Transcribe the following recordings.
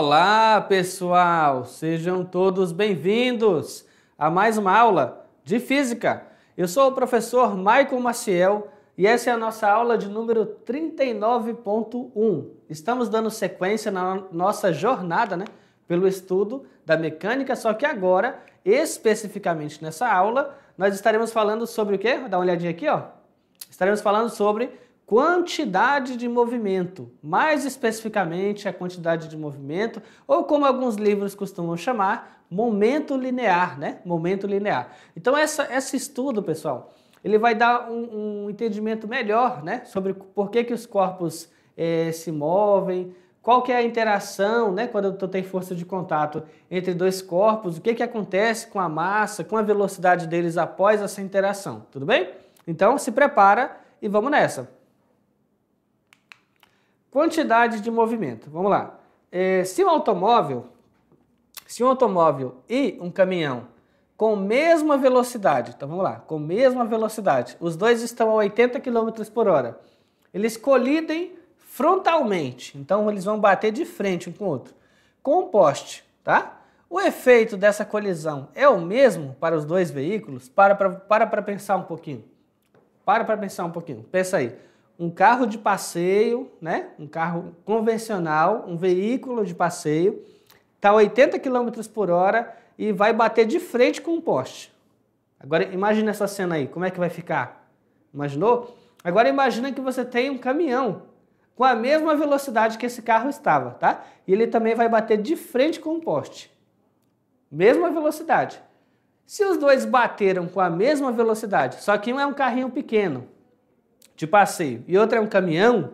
Olá, pessoal! Sejam todos bem-vindos a mais uma aula de Física. Eu sou o professor Michael Maciel e essa é a nossa aula de número 39.1. Estamos dando sequência na nossa jornada, pelo estudo da mecânica, só que agora, especificamente nessa aula, nós estaremos falando sobre o quê? Vou dar uma olhadinha aqui, ó. Estaremos falando sobre quantidade de movimento, mais especificamente a quantidade de movimento, ou como alguns livros costumam chamar, momento linear, Momento linear. Então esse estudo, pessoal, ele vai dar um entendimento melhor, sobre por que os corpos se movem, qual que é a interação, quando tem força de contato entre dois corpos, o que acontece com a massa, com a velocidade deles após essa interação, tudo bem? Então se prepara e vamos nessa. Quantidade de movimento, vamos lá. Se um automóvel e um caminhão com mesma velocidade, então vamos lá, com mesma velocidade, os dois estão a 80 km por hora, eles colidem frontalmente, então eles vão bater de frente um com o outro, com um poste, tá? O efeito dessa colisão é o mesmo para os dois veículos? Para pensar um pouquinho. Pensa aí. Um carro de passeio, um carro convencional, um veículo de passeio, está a 80 km por hora e vai bater de frente com um poste. Agora imagina essa cena aí, como é que vai ficar? Imaginou? Agora imagina que você tem um caminhão com a mesma velocidade que esse carro estava, tá? E ele também vai bater de frente com um poste. Mesma velocidade. Se os dois bateram com a mesma velocidade, só que um é um carrinho pequeno, de passeio, e outro é um caminhão,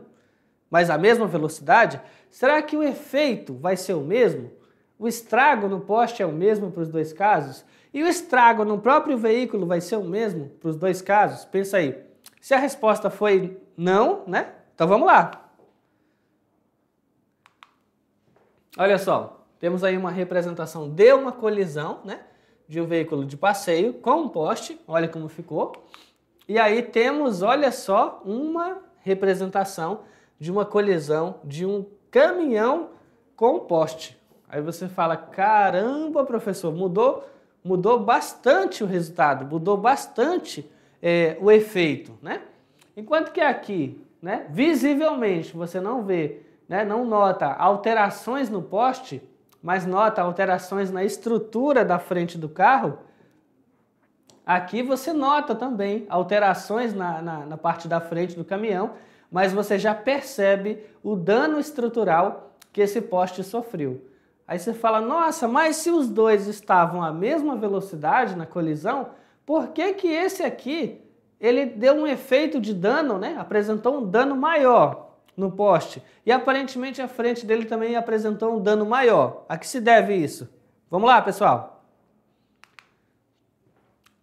mas a mesma velocidade, será que o efeito vai ser o mesmo? O estrago no poste é o mesmo para os dois casos? E o estrago no próprio veículo vai ser o mesmo para os dois casos? Pensa aí. Se a resposta foi não, Então vamos lá. Olha só, temos aí uma representação de uma colisão, de um veículo de passeio com um poste, olha como ficou. E aí temos, olha só, uma representação de uma colisão de um caminhão com poste. Aí você fala, caramba, professor, mudou bastante o resultado, mudou bastante o efeito, Enquanto que aqui, visivelmente, você não vê, não nota alterações no poste, mas nota alterações na estrutura da frente do carro. Aqui você nota também alterações na parte da frente do caminhão, mas você já percebe o dano estrutural que esse poste sofreu. Aí você fala, nossa, mas se os dois estavam à mesma velocidade na colisão, por que que esse aqui, ele deu um efeito de dano, apresentou um dano maior no poste? E aparentemente a frente dele também apresentou um dano maior. A que se deve isso? Vamos lá, pessoal.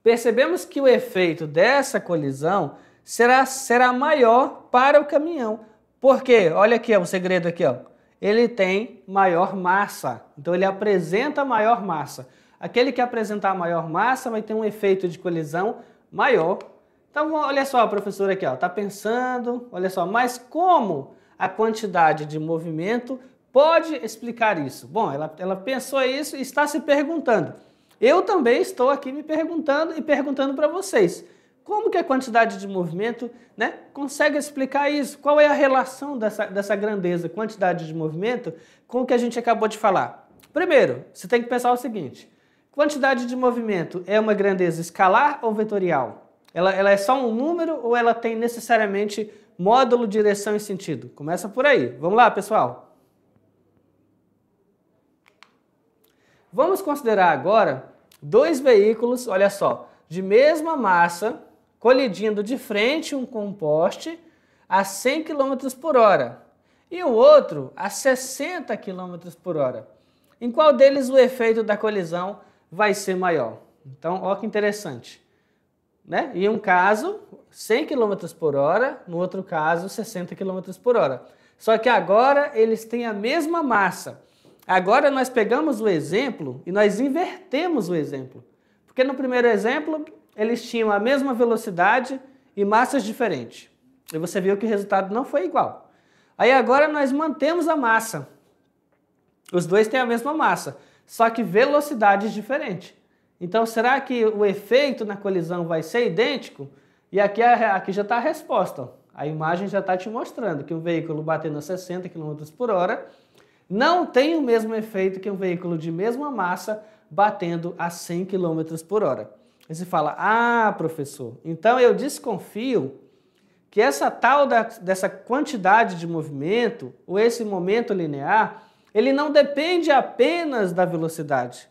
Percebemos que o efeito dessa colisão será maior para o caminhão. Por quê? Olha aqui, o segredo aqui, ó. Ele tem maior massa, então ele apresenta maior massa. Aquele que apresentar maior massa vai ter um efeito de colisão maior. Então, olha só, professor aqui, ó, tá pensando, olha só, mas como a quantidade de movimento pode explicar isso? Bom, ela pensou isso e está se perguntando. Eu também estou aqui me perguntando e perguntando para vocês. Como que a quantidade de movimento consegue explicar isso? Qual é a relação dessa grandeza, quantidade de movimento, com o que a gente acabou de falar? Primeiro, você tem que pensar o seguinte. Quantidade de movimento é uma grandeza escalar ou vetorial? Ela é só um número ou ela tem necessariamente módulo, direção e sentido? Começa por aí. Vamos lá, pessoal? Vamos considerar agora dois veículos, olha só, de mesma massa, colidindo de frente um com um poste a 100 km por hora e o outro a 60 km por hora. Em qual deles o efeito da colisão vai ser maior? Então, olha que interessante. Em um caso, 100 km por hora, no outro caso, 60 km por hora. Só que agora eles têm a mesma massa. Agora nós pegamos o exemplo e nós invertemos o exemplo. Porque no primeiro exemplo, eles tinham a mesma velocidade e massas diferentes. E você viu que o resultado não foi igual. Aí agora nós mantemos a massa. Os dois têm a mesma massa, só que velocidades diferentes. Então, será que o efeito na colisão vai ser idêntico? E aqui já está a resposta. Ó. A imagem já está te mostrando que um veículo batendo a 60 km por hora não tem o mesmo efeito que um veículo de mesma massa batendo a 100 km por hora. Aí você fala, ah, professor, então eu desconfio que essa dessa quantidade de movimento, ou esse momento linear, ele não depende apenas da velocidade,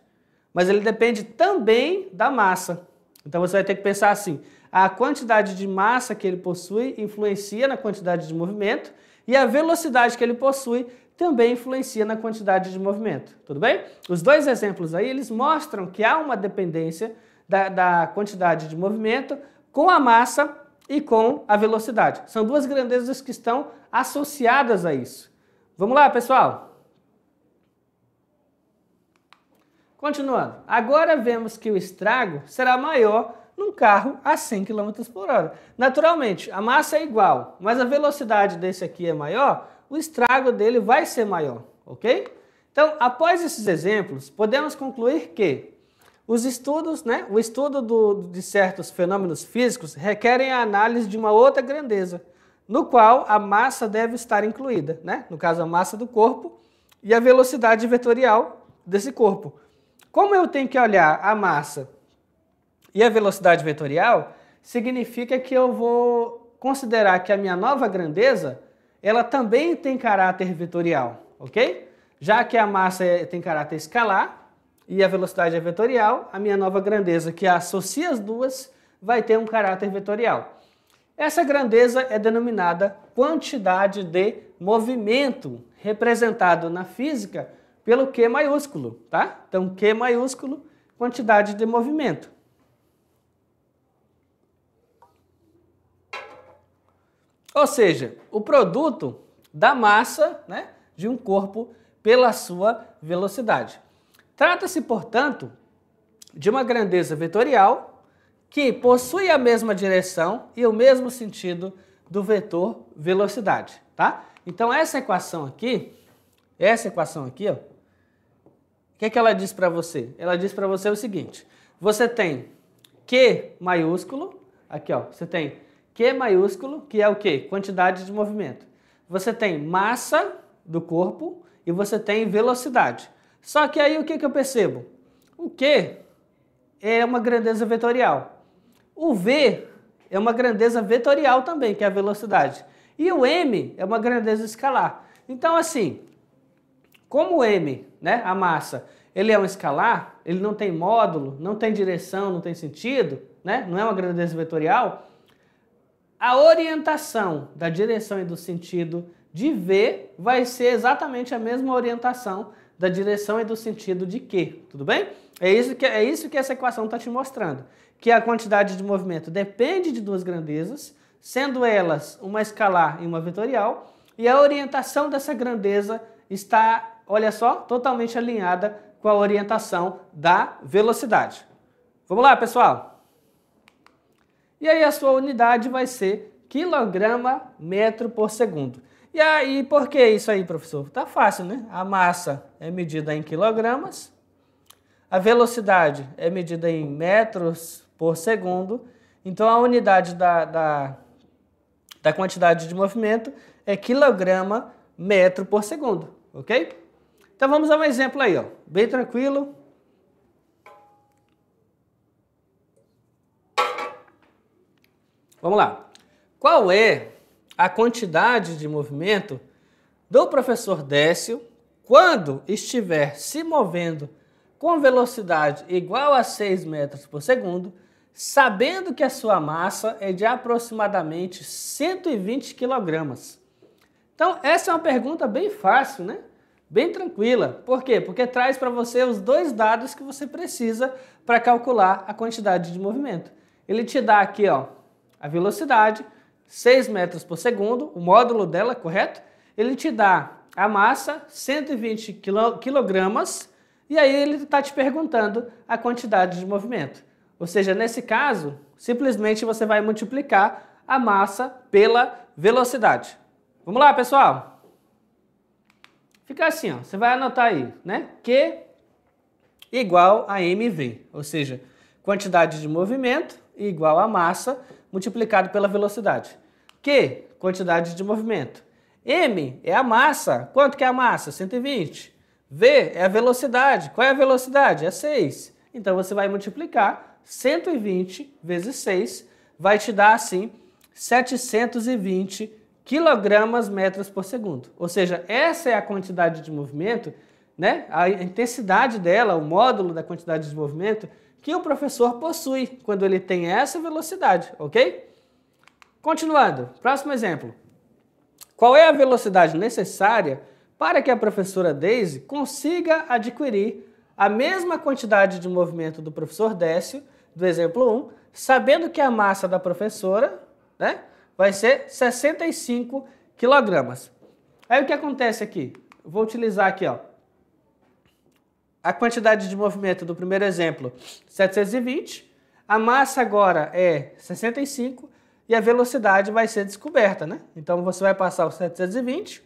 mas ele depende também da massa. Então você vai ter que pensar assim, a quantidade de massa que ele possui influencia na quantidade de movimento e a velocidade que ele possui também influencia na quantidade de movimento, tudo bem? Os dois exemplos aí, eles mostram que há uma dependência da quantidade de movimento com a massa e com a velocidade. São duas grandezas que estão associadas a isso. Vamos lá, pessoal? Continuando. Agora vemos que o estrago será maior num carro a 100 km por hora. Naturalmente, a massa é igual, mas a velocidade desse aqui é maior, o estrago dele vai ser maior, ok? Então, após esses exemplos, podemos concluir que os estudos, o estudo de certos fenômenos físicos requerem a análise de uma outra grandeza, no qual a massa deve estar incluída, no caso a massa do corpo e a velocidade vetorial desse corpo. Como eu tenho que olhar a massa e a velocidade vetorial, significa que eu vou considerar que a minha nova grandeza, ela também tem caráter vetorial, ok? Já que a massa tem caráter escalar e a velocidade é vetorial, a minha nova grandeza, que associa as duas, vai ter um caráter vetorial. Essa grandeza é denominada quantidade de movimento, representado na física pelo Q maiúsculo, tá? Então, Q maiúsculo, quantidade de movimento. Ou seja, o produto da massa, de um corpo pela sua velocidade. Trata-se, portanto, de uma grandeza vetorial que possui a mesma direção e o mesmo sentido do vetor velocidade, tá? Então essa equação aqui, ó, o que ela diz para você? Ela diz para você o seguinte: você tem Q maiúsculo, aqui ó, você tem Q maiúsculo, que é o quê? Quantidade de movimento. Você tem massa do corpo e você tem velocidade. Só que aí o que eu percebo? O Q é uma grandeza vetorial. O V é uma grandeza vetorial também, que é a velocidade. E o M é uma grandeza escalar. Então assim, como o M, a massa, ele é um escalar, ele não tem módulo, não tem direção, não tem sentido, não é uma grandeza vetorial, a orientação da direção e do sentido de V vai ser exatamente a mesma orientação da direção e do sentido de Q, tudo bem? É isso que essa equação está te mostrando, que a quantidade de movimento depende de duas grandezas, sendo elas uma escalar e uma vetorial, e a orientação dessa grandeza está, olha só, totalmente alinhada com a orientação da velocidade. Vamos lá, pessoal? E aí a sua unidade vai ser quilograma/metro por segundo. E aí, por que isso aí, professor? Tá fácil, né? A massa é medida em quilogramas, a velocidade é medida em metros por segundo, então a unidade da quantidade de movimento é quilograma/metro por segundo, ok? Então vamos a um exemplo aí, ó, bem tranquilo. Vamos lá. Qual é a quantidade de movimento do professor Décio quando estiver se movendo com velocidade igual a 6 metros por segundo, sabendo que a sua massa é de aproximadamente 120 quilogramas? Então, essa é uma pergunta bem fácil, Bem tranquila. Por quê? Porque traz para você os dois dados que você precisa para calcular a quantidade de movimento. Ele te dá aqui, ó, a velocidade, 6 metros por segundo, o módulo dela, correto? Ele te dá a massa, 120 quilogramas, e aí ele está te perguntando a quantidade de movimento. Ou seja, nesse caso, simplesmente você vai multiplicar a massa pela velocidade. Vamos lá, pessoal? Fica assim, ó, você vai anotar aí, né? Q igual a mv, ou seja, quantidade de movimento igual a massa multiplicado pela velocidade. Q, quantidade de movimento. M é a massa. Quanto que é a massa? 120. V é a velocidade. Qual é a velocidade? É 6. Então você vai multiplicar 120 vezes 6, vai te dar assim 720 quilogramas metros por segundo. Ou seja, essa é a quantidade de movimento, né? A intensidade dela, o módulo da quantidade de movimento que o professor possui quando ele tem essa velocidade, ok? Continuando, próximo exemplo. Qual é a velocidade necessária para que a professora Daisy consiga adquirir a mesma quantidade de movimento do professor Décio, do exemplo 1, sabendo que a massa da professora, né, vai ser 65 quilogramas. Aí o que acontece aqui? Eu vou utilizar aqui, ó, a quantidade de movimento do primeiro exemplo, 720, a massa agora é 65 e a velocidade vai ser descoberta, né? Então você vai passar o 720,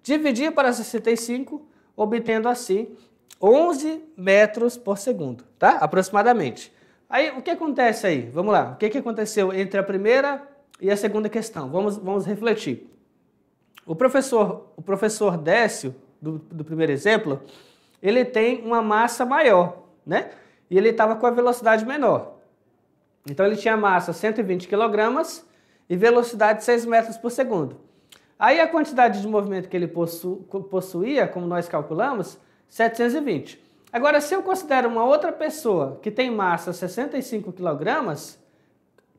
dividir para 65, obtendo assim 11 metros por segundo, tá? Aproximadamente. Aí o que acontece aí? Vamos lá, o que aconteceu entre a primeira e a segunda questão? Vamos refletir. O professor Décio, do primeiro exemplo, ele tem uma massa maior, né? E ele estava com a velocidade menor. Então ele tinha massa 120 kg e velocidade 6 metros por segundo. Aí a quantidade de movimento que ele possuía, como nós calculamos, 720. Agora, se eu considero uma outra pessoa que tem massa 65 kg,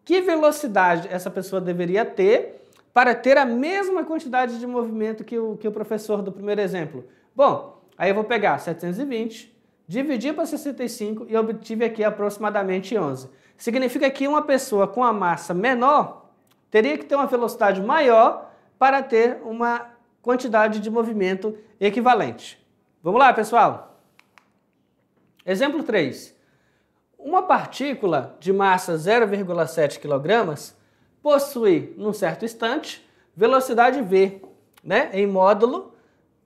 que velocidade essa pessoa deveria ter para ter a mesma quantidade de movimento que o professor do primeiro exemplo? Bom, aí eu vou pegar 720, dividir para 65 e obtive aqui aproximadamente 11. Significa que uma pessoa com a massa menor teria que ter uma velocidade maior para ter uma quantidade de movimento equivalente. Vamos lá, pessoal? Exemplo 3. Uma partícula de massa 0,7 kg possui, num certo instante, velocidade v, né, em módulo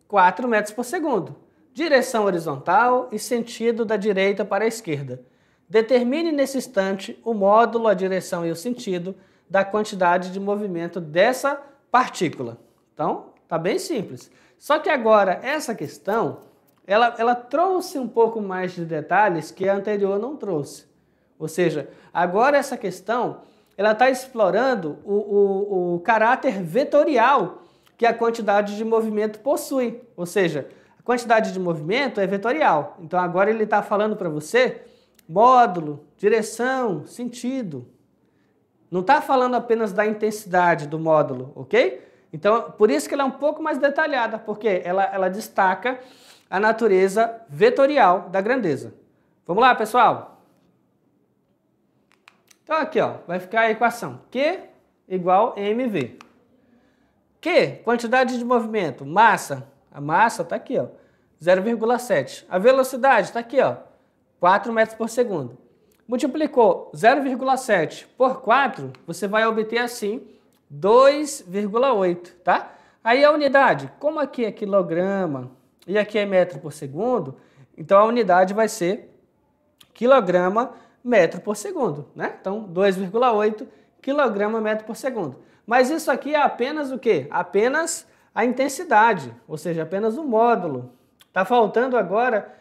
4 metros por segundo, direção horizontal e sentido da direita para a esquerda. Determine nesse instante o módulo, a direção e o sentido da quantidade de movimento dessa partícula. Então, tá bem simples. Só que agora, essa questão, ela trouxe um pouco mais de detalhes que a anterior não trouxe. Ou seja, agora essa questão, ela está explorando o caráter vetorial que a quantidade de movimento possui. Ou seja, a quantidade de movimento é vetorial. Então, agora ele está falando para você módulo, direção, sentido. Não está falando apenas da intensidade do módulo, ok? Então, por isso que ela é um pouco mais detalhada, porque ela destaca a natureza vetorial da grandeza. Vamos lá, pessoal? Então, aqui, ó, vai ficar a equação Q igual mv. Q, quantidade de movimento, massa. A massa está aqui, ó, 0,7. A velocidade está aqui, ó, 4 metros por segundo. Multiplicou 0,7 por 4, você vai obter assim 2,8, tá? Aí a unidade, como aqui é quilograma e aqui é metro por segundo, então a unidade vai ser quilograma metro por segundo, né? Então 2,8 quilograma metro por segundo. Mas isso aqui é apenas o quê? Apenas a intensidade, ou seja, apenas o módulo. Tá faltando agora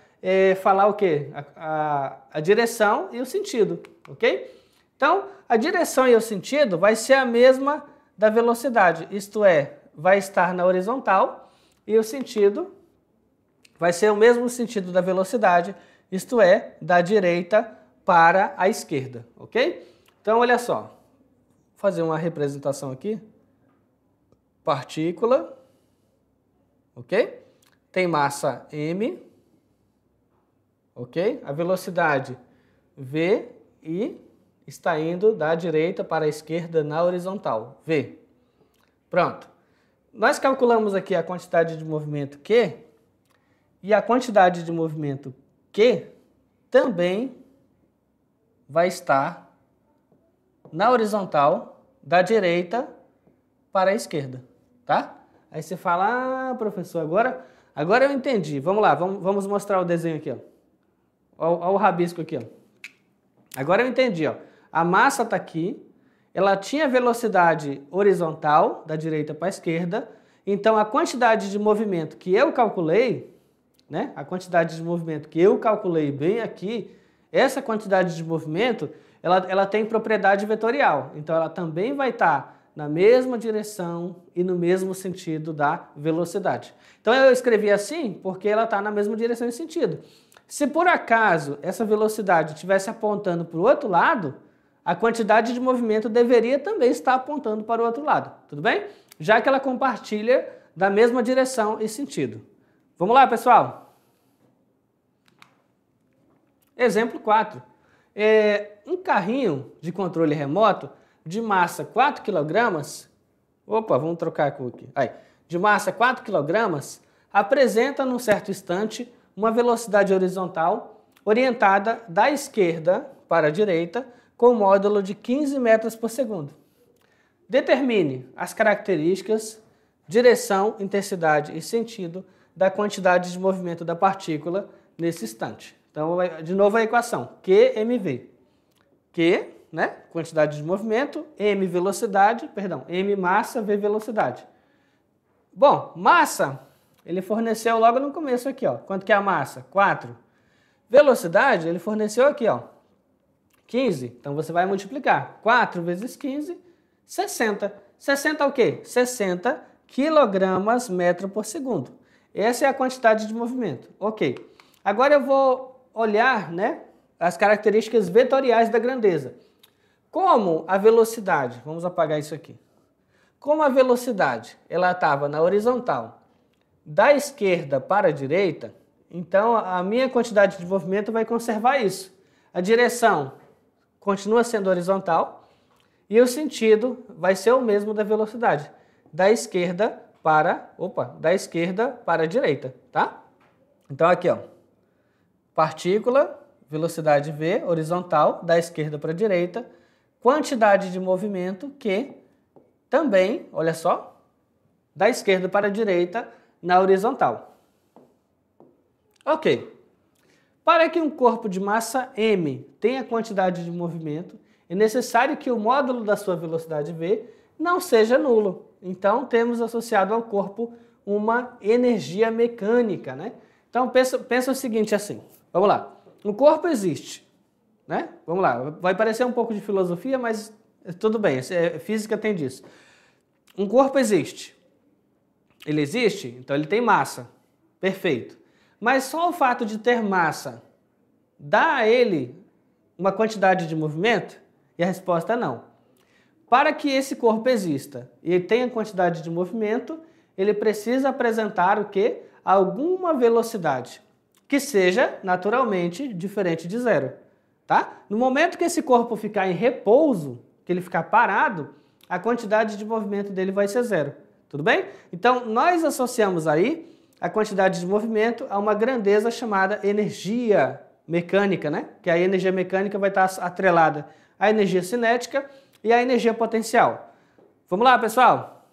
falar o quê? A direção e o sentido, ok? Então, a direção e o sentido vai ser a mesma da velocidade, isto é, vai estar na horizontal, e o sentido vai ser o mesmo sentido da velocidade, isto é, da direita para a esquerda, ok? Então, olha só, vou fazer uma representação aqui, partícula, ok? Tem massa m, ok? A velocidade v e está indo da direita para a esquerda na horizontal, v. Pronto. Nós calculamos aqui a quantidade de movimento Q e a quantidade de movimento Q também vai estar na horizontal da direita para a esquerda, tá? Aí você fala, ah, professor, Agora eu entendi. Vamos lá, vamos mostrar o desenho aqui, ó. Olha o rabisco aqui, ó. Agora eu entendi, ó. A massa está aqui, ela tinha velocidade horizontal, da direita para a esquerda, então a quantidade de movimento que eu calculei, né? A quantidade de movimento que eu calculei bem aqui, essa quantidade de movimento, ela tem propriedade vetorial, então ela também vai estar na mesma direção e no mesmo sentido da velocidade. Então eu escrevi assim porque ela está na mesma direção e sentido. Se por acaso essa velocidade estivesse apontando para o outro lado, a quantidade de movimento deveria também estar apontando para o outro lado, tudo bem? Já que ela compartilha da mesma direção e sentido. Vamos lá, pessoal? Exemplo 4. Um carrinho de controle remoto de massa 4 kg, opa, vamos trocar a cor aqui, aí, de massa 4 kg, apresenta num certo instante uma velocidade horizontal orientada da esquerda para a direita com módulo de 15 metros por segundo. Determine as características, direção, intensidade e sentido da quantidade de movimento da partícula nesse instante. Então, de novo a equação, QMV. Q, né, quantidade de movimento, M velocidade, perdão, M massa, V velocidade. Bom, massa, ele forneceu logo no começo aqui, ó. Quanto que é a massa? 4. Velocidade, ele forneceu aqui, ó, 15. Então, você vai multiplicar. 4 vezes 15, 60. 60 é o quê? 60 quilogramas metro por segundo. Essa é a quantidade de movimento. Ok. Agora eu vou olhar, né, as características vetoriais da grandeza. Como a velocidade, vamos apagar isso aqui. Como a velocidade ela estava na horizontal da esquerda para a direita, então a minha quantidade de movimento vai conservar isso. A direção continua sendo horizontal e o sentido vai ser o mesmo da velocidade, da esquerda para a direita, tá? Então aqui, ó, partícula, velocidade V, horizontal, da esquerda para a direita, quantidade de movimento Q, também, olha só, da esquerda para a direita na horizontal. Ok. Para que um corpo de massa M tenha quantidade de movimento, é necessário que o módulo da sua velocidade V não seja nulo. Então, temos associado ao corpo uma energia mecânica, né? Então, pensa o seguinte assim, vamos lá. O corpo existe, né? Vamos lá, vai parecer um pouco de filosofia, mas tudo bem, física tem disso. Um corpo existe. Ele existe, então ele tem massa. Perfeito. Mas só o fato de ter massa dá a ele uma quantidade de movimento? E a resposta é não. Para que esse corpo exista e tenha quantidade de movimento, ele precisa apresentar o quê? Alguma velocidade, que seja naturalmente diferente de zero. Tá? No momento que esse corpo ficar em repouso, que ele ficar parado, a quantidade de movimento dele vai ser zero. Tudo bem? Então, nós associamos aí a quantidade de movimento a uma grandeza chamada energia mecânica, né? Que a energia mecânica vai estar atrelada à energia cinética e à energia potencial. Vamos lá, pessoal?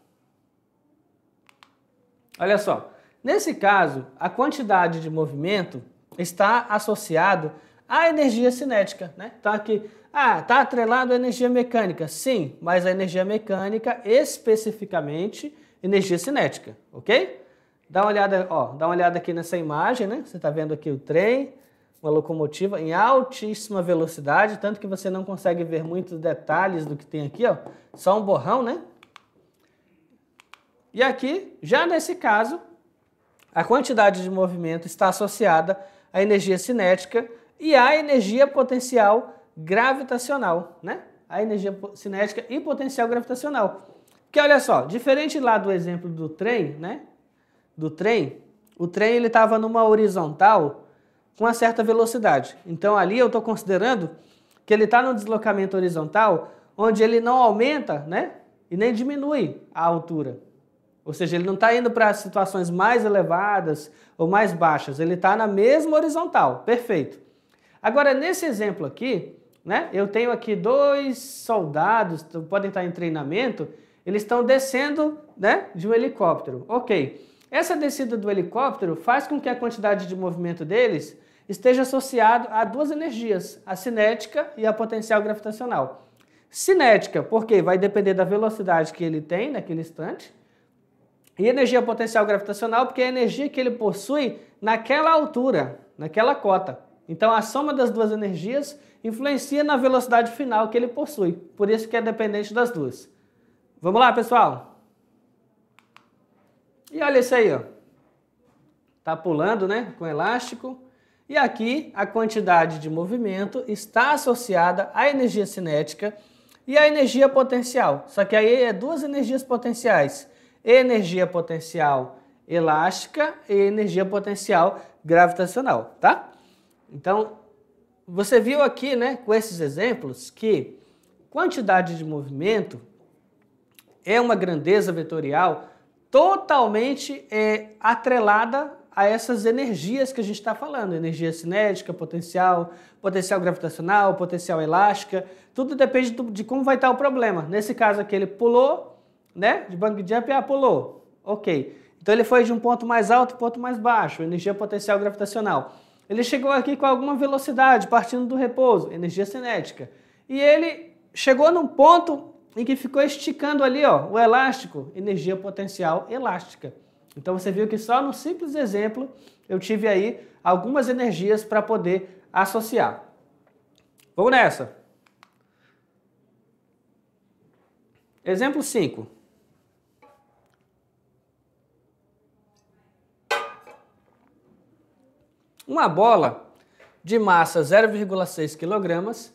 Olha só. Nesse caso, a quantidade de movimento está associado à energia cinética, né? Então aqui, está atrelado à energia mecânica. Sim, mas a energia mecânica especificamente energia cinética, ok? Dá uma olhada, ó, dá uma olhada aqui nessa imagem, né? Você está vendo aqui o trem, uma locomotiva em altíssima velocidade, tanto que você não consegue ver muitos detalhes do que tem aqui, ó, só um borrão, né? E aqui, já nesse caso, a quantidade de movimento está associada à energia cinética e à energia potencial gravitacional, né? A energia cinética e potencial gravitacional. Porque olha só, diferente lá do exemplo do trem, né? O trem ele estava numa horizontal com uma certa velocidade. Então ali eu estou considerando que ele está no deslocamento horizontal, onde ele não aumenta, né? E nem diminui a altura. Ou seja, ele não está indo para situações mais elevadas ou mais baixas, ele está na mesma horizontal. Perfeito. Agora, nesse exemplo aqui, né, eu tenho aqui 2 soldados, podem estar em treinamento, eles estão descendo, né, de um helicóptero. Ok. Essa descida do helicóptero faz com que a quantidade de movimento deles esteja associado a duas energias, a cinética e a potencial gravitacional. Cinética, porque vai depender da velocidade que ele tem naquele instante, e energia potencial gravitacional, porque é a energia que ele possui naquela altura, naquela cota. Então a soma das duas energias influencia na velocidade final que ele possui, por isso que é dependente das duas. Vamos lá, pessoal? E olha isso aí, ó. Tá pulando, né, com elástico. E aqui a quantidade de movimento está associada à energia cinética e à energia potencial. Só que aí é duas energias potenciais. Energia potencial elástica e energia potencial gravitacional, tá? Então, você viu aqui, né, com esses exemplos, que quantidade de movimento é uma grandeza vetorial totalmente atrelada a essas energias que a gente está falando, energia cinética, potencial gravitacional, potencial elástica, tudo depende de como vai estar o problema. Nesse caso aqui ele pulou, né, de bungee jump, pulou, ok. Então ele foi de um ponto mais alto para um ponto mais baixo, energia potencial gravitacional. Ele chegou aqui com alguma velocidade, partindo do repouso, energia cinética. E ele chegou num ponto em que ficou esticando ali, ó, o elástico, energia potencial elástica. Então você viu que só no simples exemplo eu tive aí algumas energias para poder associar. Vamos nessa. Exemplo 5. Uma bola de massa 0,6 kg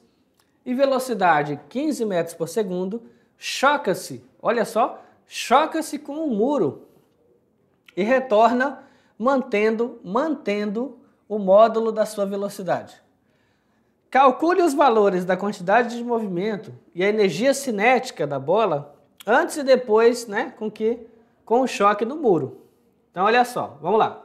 e velocidade 15 metros por segundo choca-se, olha só, choca-se com um muro e retorna mantendo o módulo da sua velocidade. Calcule os valores da quantidade de movimento e a energia cinética da bola antes e depois, né, com o choque no muro. Então olha só, vamos lá.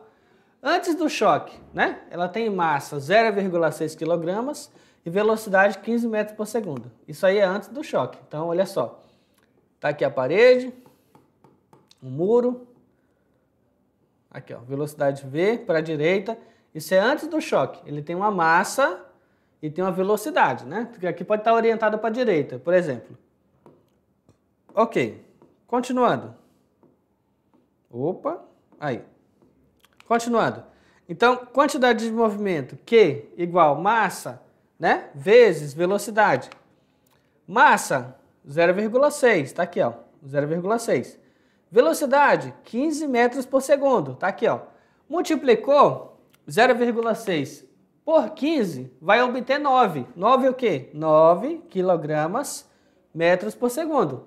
Antes do choque, né, ela tem massa 0,6 kg e velocidade 15 metros por segundo. Isso aí é antes do choque. Então olha só, tá aqui a parede, o muro. Aqui, ó, velocidade V para a direita. Isso é antes do choque. Ele tem uma massa e tem uma velocidade, né? Aqui pode estar orientado para a direita, por exemplo. Ok. Continuando. Opa. Aí. Continuando. Então, quantidade de movimento Q igual massa, né? Vezes velocidade. Massa, 0,6. Está aqui, ó. 0,6. Velocidade, 15 metros por segundo. Tá aqui, ó. Multiplicou 0,6 por 15, vai obter 9. 9 o quê? 9 kg metros por segundo.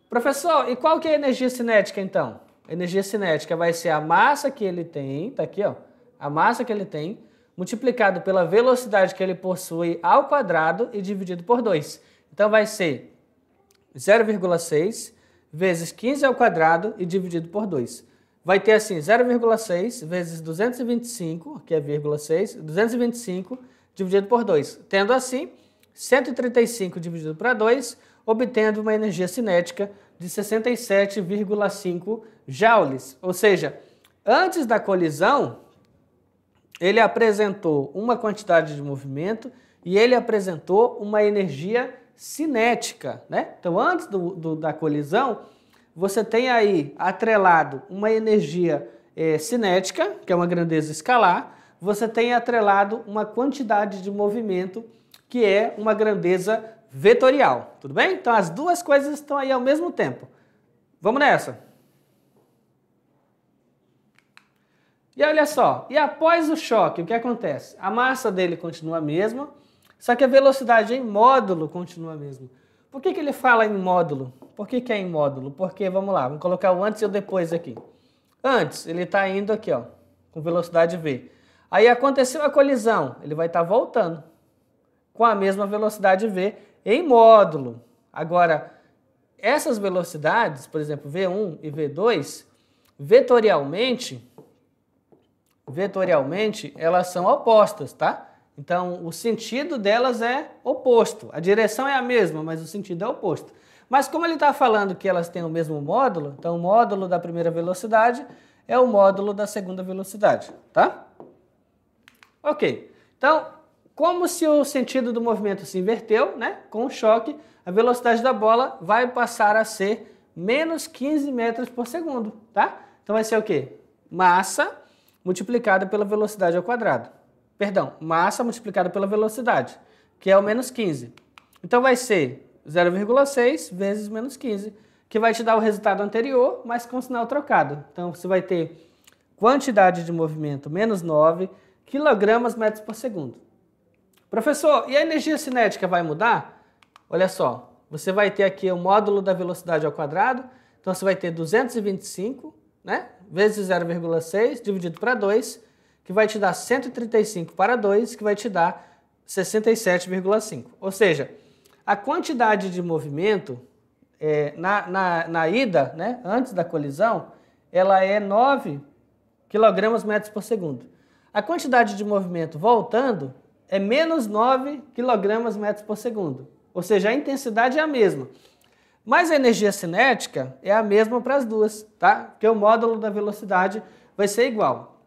Professor, e qual que é a energia cinética, então? A energia cinética vai ser a massa que ele tem, tá aqui, ó. A massa que ele tem, multiplicado pela velocidade que ele possui ao quadrado e dividido por 2. Então vai ser 0,6 vezes 15 ao quadrado e dividido por 2. Vai ter assim 0,6 vezes 225, que é 0,6, 225 dividido por 2. Tendo assim 135 dividido por 2, obtendo uma energia cinética de 67,5 joules. Ou seja, antes da colisão, ele apresentou uma quantidade de movimento e ele apresentou uma energia cinética, né? Então, antes da colisão, você tem aí atrelado uma energia cinética, que é uma grandeza escalar, você tem atrelado uma quantidade de movimento, que é uma grandeza vetorial, tudo bem? Então, as duas coisas estão aí ao mesmo tempo. Vamos nessa. E olha só, e após o choque, o que acontece? A massa dele continua a mesma, só que a velocidade em módulo continua a mesma. Por que ele fala em módulo? Por que é em módulo? Porque, vamos lá, vamos colocar o antes e o depois aqui. Antes, ele está indo aqui, ó, com velocidade V. Aí aconteceu a colisão, ele vai estar voltando com a mesma velocidade V em módulo. Agora, essas velocidades, por exemplo, V1 e V2, vetorialmente, elas são opostas, tá? Então, o sentido delas é oposto. A direção é a mesma, mas o sentido é oposto. Mas como ele está falando que elas têm o mesmo módulo, então o módulo da primeira velocidade é o módulo da segunda velocidade, tá? Ok, então, como se o sentido do movimento se inverteu, né? Com o choque, a velocidade da bola vai passar a ser menos 15 metros por segundo, tá? Então vai ser o quê? Massa multiplicada pela velocidade ao quadrado. Perdão, massa multiplicada pela velocidade, que é o menos 15. Então vai ser 0,6 vezes menos 15, que vai te dar o resultado anterior, mas com sinal trocado. Então você vai ter quantidade de movimento menos 9 quilogramas metros por segundo. Professor, e a energia cinética vai mudar? Olha só, você vai ter aqui o módulo da velocidade ao quadrado, então você vai ter 225, né, vezes 0,6 dividido para 2, que vai te dar 135 para 2, que vai te dar 67,5. Ou seja, a quantidade de movimento na ida, né, antes da colisão, ela é 9 kg metros por segundo. A quantidade de movimento voltando é menos 9 kg metros por segundo. Ou seja, a intensidade é a mesma. Mas a energia cinética é a mesma para as duas, tá? Porque o módulo da velocidade vai ser igual.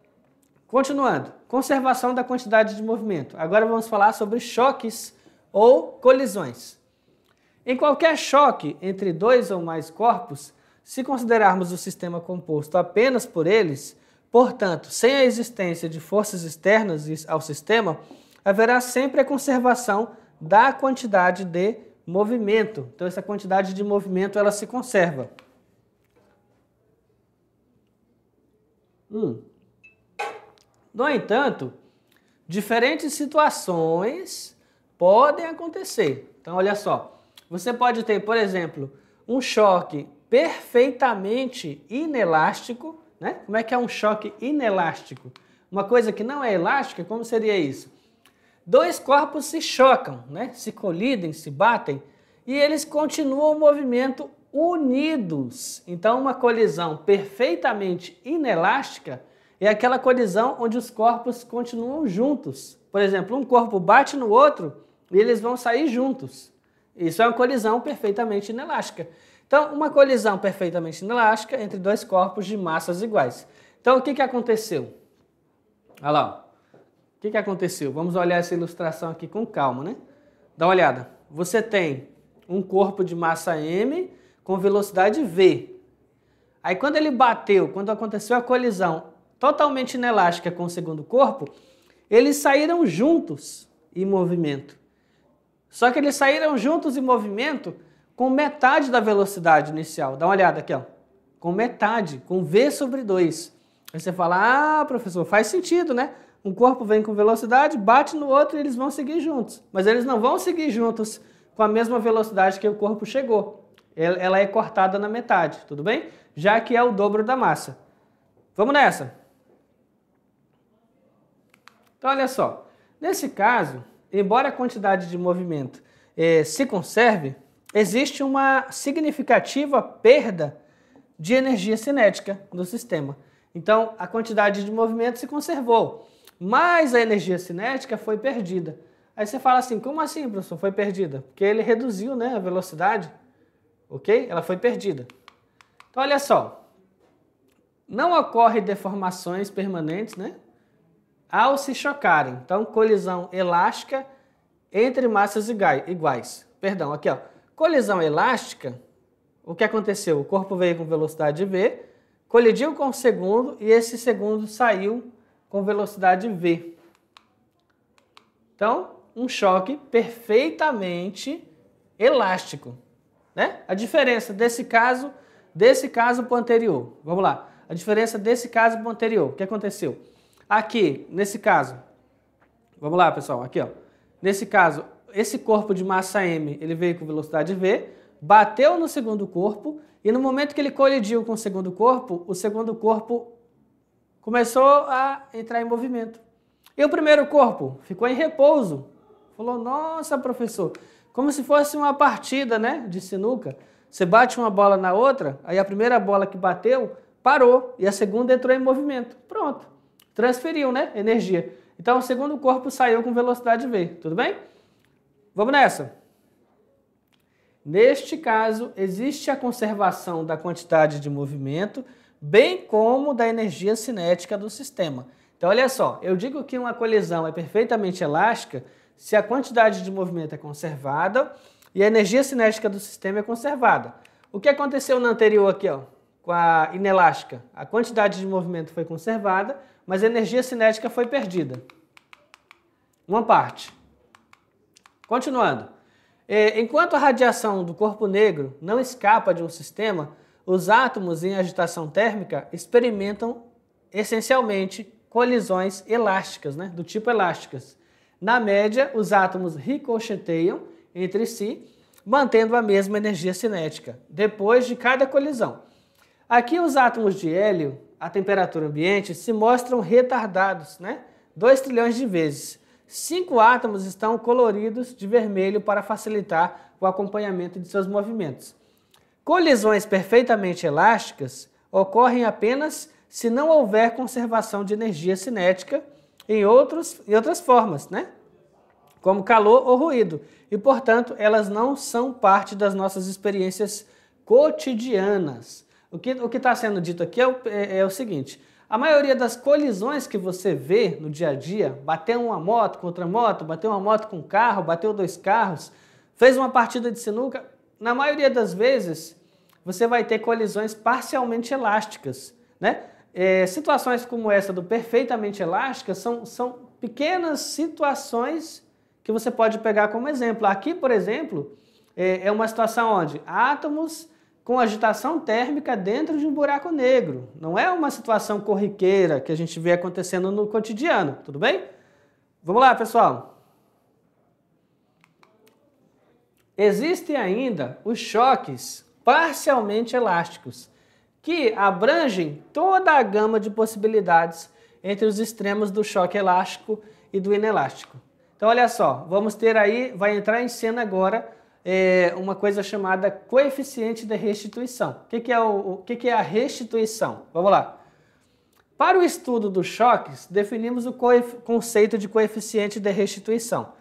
Continuando, conservação da quantidade de movimento. Agora vamos falar sobre choques ou colisões. Em qualquer choque entre dois ou mais corpos, se considerarmos o sistema composto apenas por eles, portanto, sem a existência de forças externas ao sistema, haverá sempre a conservação da quantidade de movimento. Então, essa quantidade de movimento ela se conserva. No entanto, diferentes situações podem acontecer. Então, olha só. Você pode ter, por exemplo, um choque perfeitamente inelástico, né? Como é que é um choque inelástico? Uma coisa que não é elástica, como seria isso? Dois corpos se chocam, né? Se colidem, se batem, e eles continuam o movimento unidos. Então, uma colisão perfeitamente inelástica é aquela colisão onde os corpos continuam juntos. Por exemplo, um corpo bate no outro e eles vão sair juntos. Isso é uma colisão perfeitamente inelástica. Então, uma colisão perfeitamente inelástica entre dois corpos de massas iguais. Então, o que aconteceu? Olha lá. O que aconteceu? Vamos olhar essa ilustração aqui com calma, né? Dá uma olhada. Você tem um corpo de massa M com velocidade V. Aí quando ele bateu, quando aconteceu a colisão totalmente inelástica com o segundo corpo, eles saíram juntos em movimento. Só que eles saíram juntos em movimento com metade da velocidade inicial. Dá uma olhada aqui, ó. Com metade, com V sobre 2. Aí você fala, professor, faz sentido, né? Um corpo vem com velocidade, bate no outro e eles vão seguir juntos. Mas eles não vão seguir juntos com a mesma velocidade que o corpo chegou. Ela é cortada na metade, tudo bem? Já que é o dobro da massa. Vamos nessa. Então, olha só. Nesse caso, embora a quantidade de movimento se conserve, existe uma significativa perda de energia cinética no sistema. Então, a quantidade de movimento se conservou, mas a energia cinética foi perdida. Aí você fala assim, como assim, professor, foi perdida? Porque ele reduziu, né, a velocidade, ok? Ela foi perdida. Então, olha só, não ocorre deformações permanentes, né, ao se chocarem. Então, colisão elástica entre massas iguais. Perdão, aqui, ó. Colisão elástica, o que aconteceu? O corpo veio com velocidade V, colidiu com o segundo e esse segundo saiu com velocidade V. Então, um choque perfeitamente elástico, né? A diferença desse caso para o anterior. Vamos lá. A diferença desse caso para o anterior. O que aconteceu? Aqui, nesse caso, vamos lá, pessoal, aqui, ó. Nesse caso, esse corpo de massa M, ele veio com velocidade V, bateu no segundo corpo e no momento que ele colidiu com o segundo corpo começou a entrar em movimento. E o primeiro corpo ficou em repouso. Falou, nossa, professor, como se fosse uma partida, né, de sinuca. Você bate uma bola na outra, aí a primeira bola que bateu parou e a segunda entrou em movimento. Pronto. Transferiu, né, energia. Então o segundo corpo saiu com velocidade V. Tudo bem? Vamos nessa. Neste caso, existe a conservação da quantidade de movimento, bem como da energia cinética do sistema. Então, olha só, eu digo que uma colisão é perfeitamente elástica se a quantidade de movimento é conservada e a energia cinética do sistema é conservada. O que aconteceu no anterior aqui, ó, com a inelástica? A quantidade de movimento foi conservada, mas a energia cinética foi perdida. Uma parte. Continuando. Enquanto a radiação do corpo negro não escapa de um sistema, os átomos em agitação térmica experimentam essencialmente colisões elásticas, né, do tipo elásticas. Na média, os átomos ricocheteiam entre si, mantendo a mesma energia cinética, depois de cada colisão. Aqui os átomos de hélio, à temperatura ambiente, se mostram retardados, né, 2 trilhões de vezes. 5 átomos estão coloridos de vermelho para facilitar o acompanhamento de seus movimentos. Colisões perfeitamente elásticas ocorrem apenas se não houver conservação de energia cinética em outras formas, né? Como calor ou ruído. E, portanto, elas não são parte das nossas experiências cotidianas. O que está sendo dito aqui é o seguinte: a maioria das colisões que você vê no dia a dia, bateu uma moto com outra moto, bateu uma moto com um carro, bateu 2 carros, fez uma partida de sinuca, na maioria das vezes você vai ter colisões parcialmente elásticas, né? Situações como essa do perfeitamente elástica são pequenas situações que você pode pegar como exemplo. Aqui, por exemplo, é uma situação onde átomos com agitação térmica dentro de um buraco negro. Não é uma situação corriqueira que a gente vê acontecendo no cotidiano, tudo bem? Vamos lá, pessoal. Existem ainda os choques parcialmente elásticos, que abrangem toda a gama de possibilidades entre os extremos do choque elástico e do inelástico. Então, olha só, vamos ter aí, vai entrar em cena agora uma coisa chamada coeficiente de restituição. O que é a restituição? Vamos lá. Para o estudo dos choques, definimos o conceito de coeficiente de restituição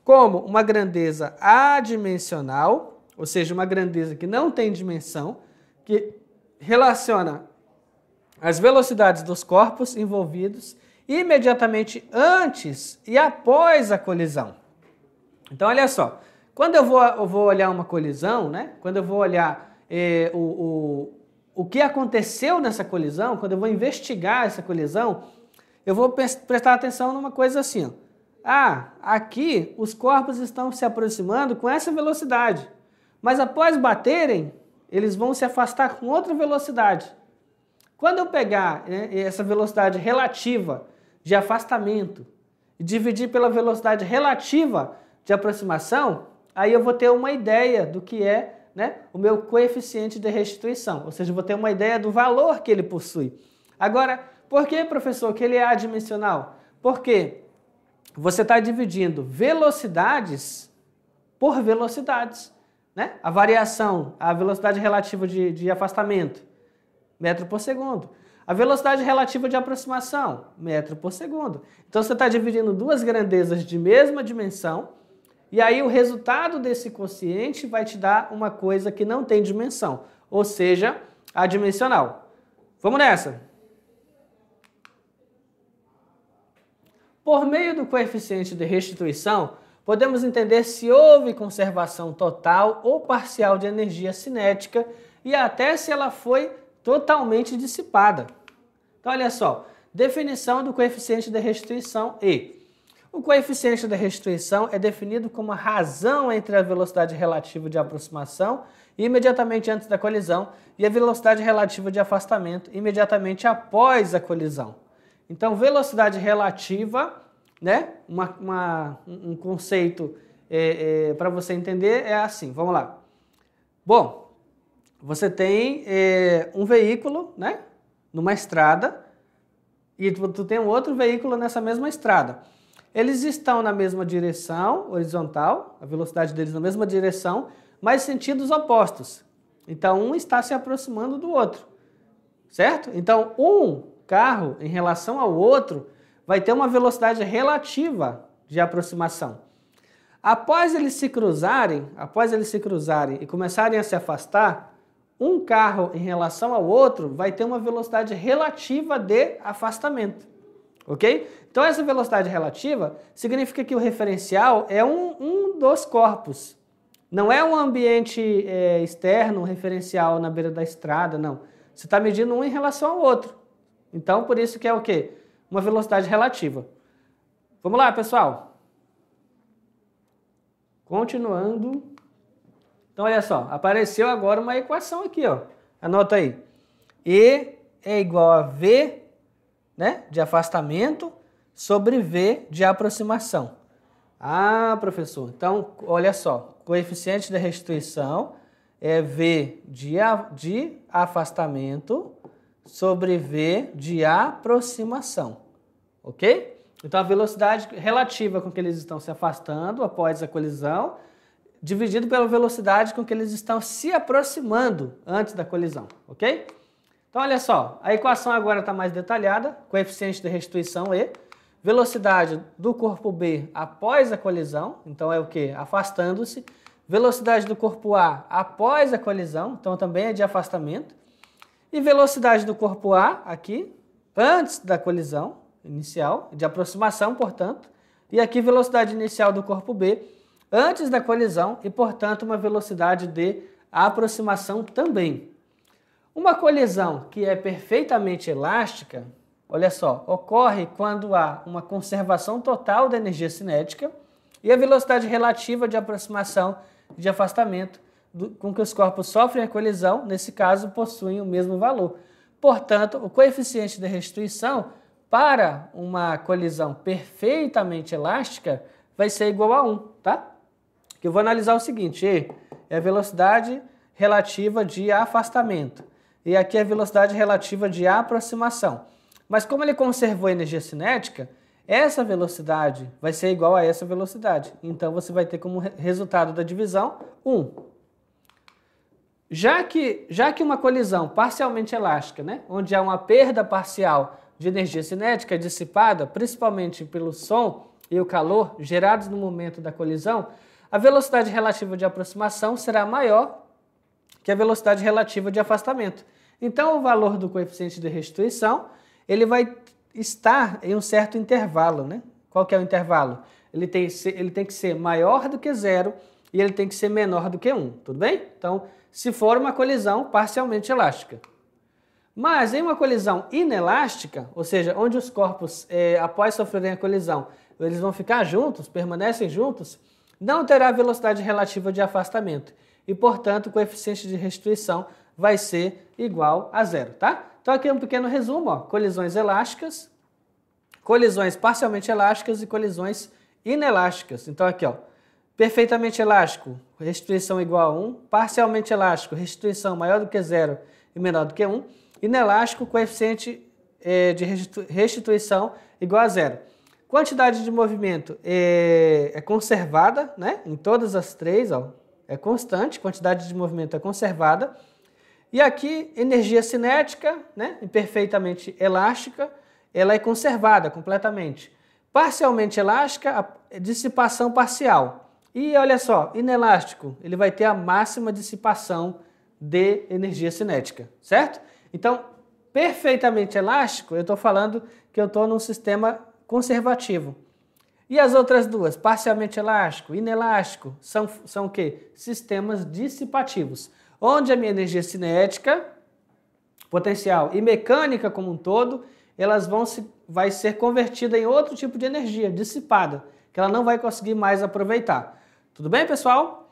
como uma grandeza adimensional, ou seja, uma grandeza que não tem dimensão, que relaciona as velocidades dos corpos envolvidos imediatamente antes e após a colisão. Então, olha só, quando eu vou olhar uma colisão, né? Quando eu vou olhar o que aconteceu nessa colisão, quando eu vou investigar essa colisão, eu vou prestar atenção numa coisa assim, ó. Aqui os corpos estão se aproximando com essa velocidade, mas após baterem, eles vão se afastar com outra velocidade. Quando eu pegar, né, essa velocidade relativa de afastamento e dividir pela velocidade relativa de aproximação, aí eu vou ter uma ideia do que é, né, o meu coeficiente de restituição, ou seja, eu vou ter uma ideia do valor que ele possui. Agora, por que, professor, que ele é adimensional? Porque você está dividindo velocidades por velocidades, né? A variação, a velocidade relativa de afastamento, metro por segundo. A velocidade relativa de aproximação, metro por segundo. Então você está dividindo duas grandezas de mesma dimensão, e aí o resultado desse quociente vai te dar uma coisa que não tem dimensão, ou seja, adimensional. Vamos nessa! Por meio do coeficiente de restituição, podemos entender se houve conservação total ou parcial de energia cinética e até se ela foi totalmente dissipada. Então, olha só, definição do coeficiente de restituição E. O coeficiente de restituição é definido como a razão entre a velocidade relativa de aproximação imediatamente antes da colisão e a velocidade relativa de afastamento imediatamente após a colisão. Então, velocidade relativa, né? Um conceito para você entender é assim, vamos lá. Bom, você tem um veículo, né, numa estrada e tu tem um outro veículo nessa mesma estrada. Eles estão na mesma direção horizontal, a velocidade deles na mesma direção, mas sentidos opostos. Então, um está se aproximando do outro, certo? Então, um carro em relação ao outro vai ter uma velocidade relativa de aproximação. Após eles se cruzarem e começarem a se afastar, um carro em relação ao outro vai ter uma velocidade relativa de afastamento, ok? Então essa velocidade relativa significa que o referencial é um dos corpos. Não é um ambiente externo, um referencial na beira da estrada, não. Você está medindo um em relação ao outro. Então, por isso que é o quê? Uma velocidade relativa. Vamos lá, pessoal. Continuando. Então, olha só. Apareceu agora uma equação aqui, ó. Anota aí. E é igual a V, né, de afastamento sobre V de aproximação. Ah, professor. Então, olha só. Coeficiente da restituição é V de afastamento sobre V de aproximação, ok? Então, a velocidade relativa com que eles estão se afastando após a colisão, dividido pela velocidade com que eles estão se aproximando antes da colisão, ok? Então, olha só, a equação agora está mais detalhada, coeficiente de restituição E, velocidade do corpo B após a colisão, então é o que? Afastando-se. Velocidade do corpo A após a colisão, então também é de afastamento. E velocidade do corpo A aqui, antes da colisão inicial, de aproximação, portanto. E aqui velocidade inicial do corpo B, antes da colisão e, portanto, uma velocidade de aproximação também. Uma colisão que é perfeitamente elástica, olha só, ocorre quando há uma conservação total da energia cinética e a velocidade relativa de aproximação de afastamento com que os corpos sofrem a colisão, nesse caso, possuem o mesmo valor. Portanto, o coeficiente de restituição para uma colisão perfeitamente elástica vai ser igual a 1, tá? Que eu vou analisar o seguinte, E é a velocidade relativa de afastamento e aqui é a velocidade relativa de aproximação. Mas como ele conservou a energia cinética, essa velocidade vai ser igual a essa velocidade. Então, você vai ter como resultado da divisão 1. Já que uma colisão parcialmente elástica, né, onde há uma perda parcial de energia cinética dissipada, principalmente pelo som e o calor gerados no momento da colisão, a velocidade relativa de aproximação será maior que a velocidade relativa de afastamento. Então, o valor do coeficiente de restituição, ele vai estar em um certo intervalo, né? Qual que é o intervalo? Ele tem que ser maior do que 0 e ele tem que ser menor do que 1, tudo bem? Então, se for uma colisão parcialmente elástica. Mas em uma colisão inelástica, ou seja, onde os corpos, após sofrerem a colisão, eles vão ficar juntos, permanecem juntos, não terá velocidade relativa de afastamento e, portanto, o coeficiente de restituição vai ser igual a 0, tá? Então aqui é um pequeno resumo, ó, colisões elásticas, colisões parcialmente elásticas e colisões inelásticas. Então aqui, ó, perfeitamente elástico, restituição igual a 1, parcialmente elástico, restituição maior do que 0 e menor do que 1, inelástico, coeficiente de restituição igual a 0. Quantidade de movimento é conservada, né? Em todas as três, ó, é constante, quantidade de movimento é conservada. E aqui, energia cinética, né, perfeitamente elástica, ela é conservada completamente. Parcialmente elástica, dissipação parcial. E olha só, inelástico, ele vai ter a máxima dissipação de energia cinética, certo? Então, perfeitamente elástico, eu estou falando que eu estou num sistema conservativo. E as outras duas, parcialmente elástico, inelástico, são o quê? Sistemas dissipativos, onde a minha energia cinética, potencial e mecânica como um todo, vai ser convertida em outro tipo de energia, dissipada, que ela não vai conseguir mais aproveitar. Tudo bem, pessoal?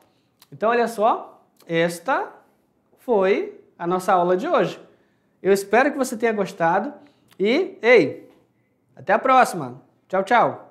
Então, olha só, esta foi a nossa aula de hoje. Eu espero que você tenha gostado e, ei, até a próxima. Tchau, tchau.